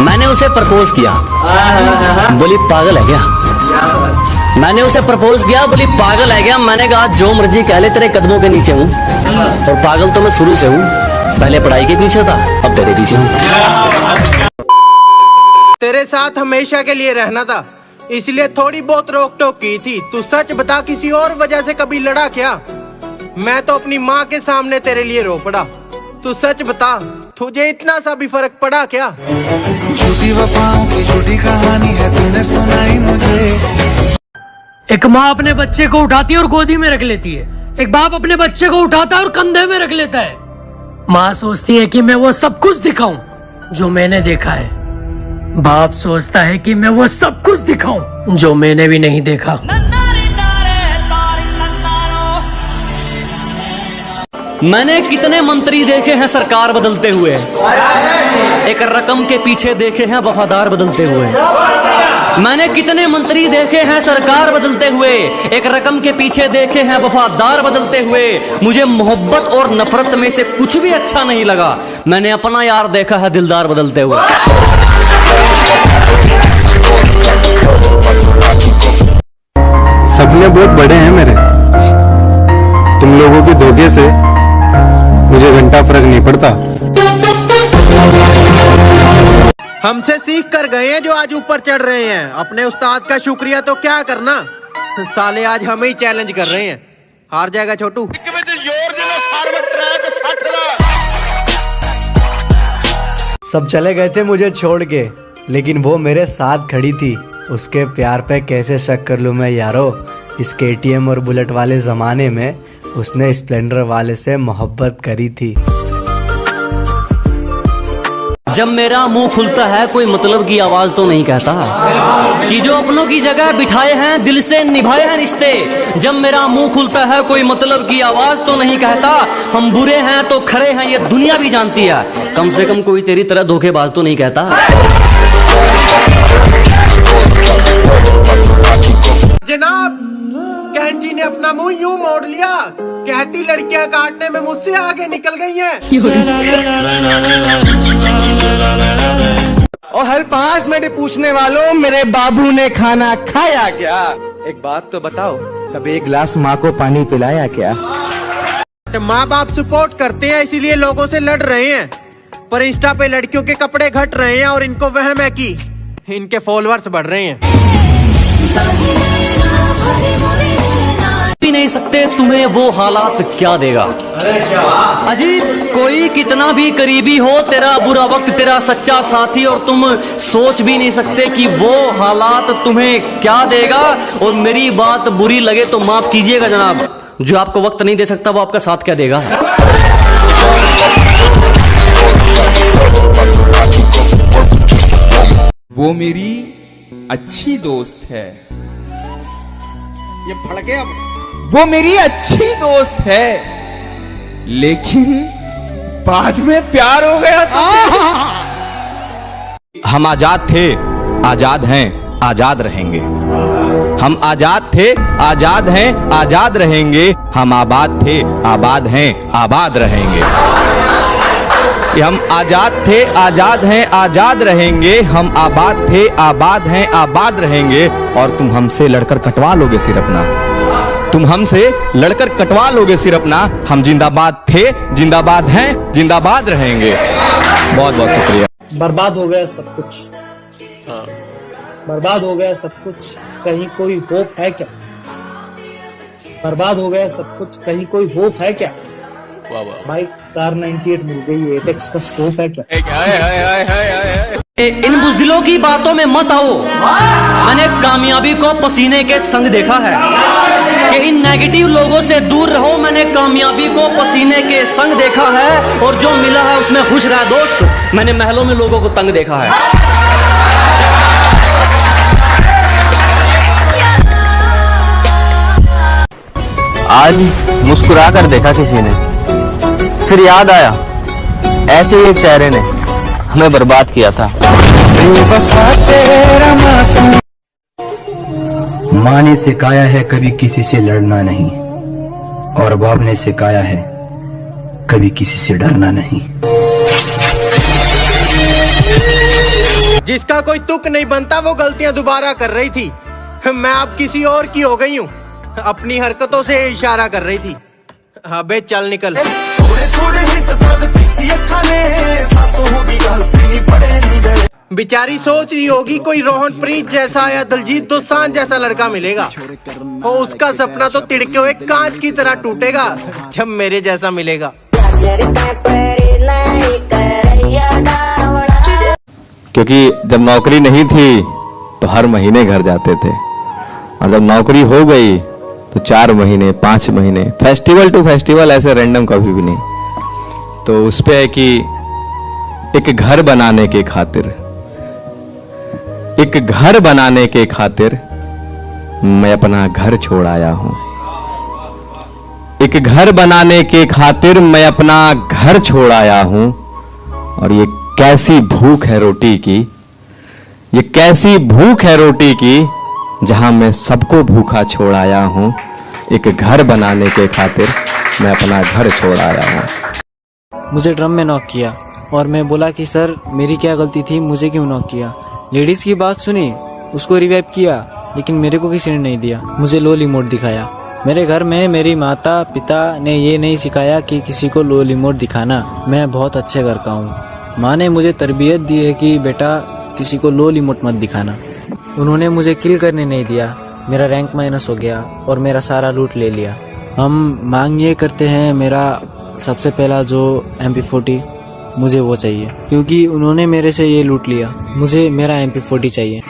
मैंने उसे प्रपोज किया, बोली पागल है क्या। मैंने उसे प्रपोज किया, बोली पागल है क्या। मैंने कहा जो मर्जी कह ले, तेरे कदमों के नीचे हूँ, और पागल तो मैं शुरू से हूँ। पहले पढ़ाई के पीछे था, अब तेरे पीछे हूँ। तेरे साथ हमेशा के लिए रहना था, इसलिए थोड़ी बहुत रोक टोक की थी। तू सच बता, किसी और वजह से कभी लड़ा क्या। मैं तो अपनी माँ के सामने तेरे लिए रो पड़ा। तू सच बता, तुझे इतना सा भी फर्क पड़ा क्या। झूठी वफाओं की झूठी कहानी है, तूने सुनाई मुझे। एक माँ अपने बच्चे को उठाती है और गोदी में रख लेती है। एक बाप अपने बच्चे को उठाता है और कंधे में रख लेता है। माँ सोचती है कि मैं वो सब कुछ दिखाऊं जो मैंने देखा है। बाप सोचता है कि मैं वो सब कुछ दिखाऊं जो मैंने भी नहीं देखा। मैंने कितने मंत्री देखे हैं सरकार बदलते हुए, एक रकम के पीछे देखे हैं वफादार बदलते हुए। मैंने कितने मंत्री देखे हैं सरकार बदलते हुए, एक रकम के पीछे देखे हैं वफादार बदलते हुए। मुझे मोहब्बत और नफरत में से कुछ भी अच्छा नहीं लगा। मैंने अपना यार देखा है दिलदार बदलते हुए। सपने बहुत बड़े हैं मेरे, तुम लोगों के धोखे से मुझे घंटा फर्क नहीं पड़ता। हमसे सीख कर गए हैं जो आज ऊपर चढ़ रहे हैं। अपने उस्ताद का शुक्रिया तो क्या करना, साले आज हमें ही चैलेंज कर रहे हैं। हार जाएगा छोटू। सब चले गए थे मुझे छोड़ के, लेकिन वो मेरे साथ खड़ी थी। उसके प्यार पे कैसे शक कर लूं मैं यारो। इस KTM और बुलेट वाले जमाने में उसने स्प्लेंडर वाले से मोहब्बत करी थी। जब मेरा मुंह खुलता है कोई मतलब की आवाज तो नहीं कहता कि जो अपनों की जगह बिठाए हैं दिल से निभाए हैं रिश्ते। जब मेरा मुंह खुलता है कोई मतलब की आवाज तो नहीं कहता। हम बुरे हैं तो खरे हैं ये दुनिया भी जानती है। कम से कम कोई तेरी तरह धोखेबाज तो नहीं कहता। जनाब, कैंची ने अपना मुंह यूं मोड़ लिया, कहती लड़कियां काटने में मुझसे आगे निकल गई हैं। और हर 5 मिनट पूछने वालों, मेरे बाबू ने खाना खाया क्या। एक बात तो बताओ, कभी एक गिलास माँ को पानी पिलाया क्या। माँ बाप सपोर्ट करते हैं इसीलिए लोगों से लड़ रहे हैं, पर इंस्टा पे लड़कियों के कपड़े घट रहे हैं और इनको वहम है कि इनके फॉलोअर्स बढ़ रहे हैं। भी नहीं सकते तुम्हें वो हालात क्या देगा। अजीब, कोई कितना भी करीबी हो, तेरा बुरा वक्त तेरा सच्चा साथी, और तुम सोच भी नहीं सकते कि वो हालात तुम्हें क्या देगा। और मेरी बात बुरी लगे तो माफ कीजिएगा जनाब, जो आपको वक्त नहीं दे सकता वो आपका साथ क्या देगा। वो मेरी अच्छी दोस्त है। ये भड़के अब। वो मेरी अच्छी दोस्त है, लेकिन बाद में प्यार हो गया तो। हम आजाद थे, आजाद हैं, आजाद रहेंगे। हम आजाद थे, आजाद हैं, आजाद रहेंगे। हम आबाद थे, आबाद हैं, आबाद रहेंगे। हम आजाद थे, आजाद हैं, आजाद रहेंगे। हम आबाद थे, आबाद हैं, आबाद रहेंगे। और तुम हमसे लड़कर कटवा लोगे सिर अपना, तुम हमसे लड़कर कटवा लोगे सिर अपना। हम जिंदाबाद थे, जिंदाबाद हैं, जिंदाबाद रहेंगे। बहुत बहुत शुक्रिया। बर्बाद हो गया सब कुछ, बर्बाद हो गया सब कुछ, कहीं कोई होप है क्या। बर्बाद हो गया सब कुछ, कहीं कोई होप है क्या। भाई कार 98 मिल गई, एटेक्स का स्कोप है क्या। इन बुज़दिलों की बातों में मत आओ। मैंने कामयाबी को पसीने के संग देखा है कि इन नेगेटिव लोगों से दूर रहो। मैंने कामयाबी को पसीने के संग देखा है, और जो मिला है उसमें खुश रहा दोस्त। मैंने महलों में लोगों को तंग देखा है। आज मुस्कुरा कर देखा किसी ने, फिर याद आया ऐसे ही एक चेहरे ने हमें बर्बाद किया था। माँ ने सिखाया है कभी किसी से लड़ना नहीं, और बाप ने सिखाया है कभी किसी से डरना नहीं। जिसका कोई तुक नहीं बनता वो गलतियां दोबारा कर रही थी। मैं अब किसी और की हो गई हूँ, अपनी हरकतों से इशारा कर रही थी। अबे चल निकल। बेचारी सोच रही होगी कोई रोहन प्रीत जैसा या दिलजीत दोसांझ जैसा लड़का मिलेगा, और उसका सपना तो तिड़के हुए कांच की तरह टूटेगा जब मेरे जैसा मिलेगा। क्योंकि जब नौकरी नहीं थी तो हर महीने घर जाते थे, और जब नौकरी हो गई तो 4 महीने 5 महीने फेस्टिवल टू फेस्टिवल, ऐसे रैंडम कभी भी नहीं। तो उस पे है कि एक घर बनाने के खातिर मैं अपना घर छोड़ आया हूं। एक घर बनाने के खातिर मैं अपना घर छोड़ आया हूं, और ये कैसी भूख है रोटी की, ये कैसी भूख है रोटी की, जहां मैं सबको भूखा छोड़ आया हूं। एक घर बनाने के खातिर मैं अपना घर छोड़ आया हूं। मुझे ड्रम में नॉक किया और मैं बोला कि सर मेरी क्या गलती थी, मुझे क्यों नॉक किया। लेडीज की बात सुनी, उसको रिवाइव किया, लेकिन मेरे को किसी ने नहीं दिया। मुझे लोल इमोट दिखाया। मेरे घर में मेरी माता पिता ने ये नहीं सिखाया कि किसी को लोल इमोट दिखाना। मैं बहुत अच्छे घर का हूँ। माँ ने मुझे तरबियत दी है कि बेटा किसी को लोल इमोट मत दिखाना। उन्होंने मुझे किल करने नहीं दिया। मेरा रैंक माइनस हो गया और मेरा सारा लूट ले लिया। हम मांग ये करते हैं, मेरा सबसे पहला जो MP40 मुझे वो चाहिए, क्योंकि उन्होंने मेरे से ये लूट लिया। मुझे मेरा MP40 चाहिए।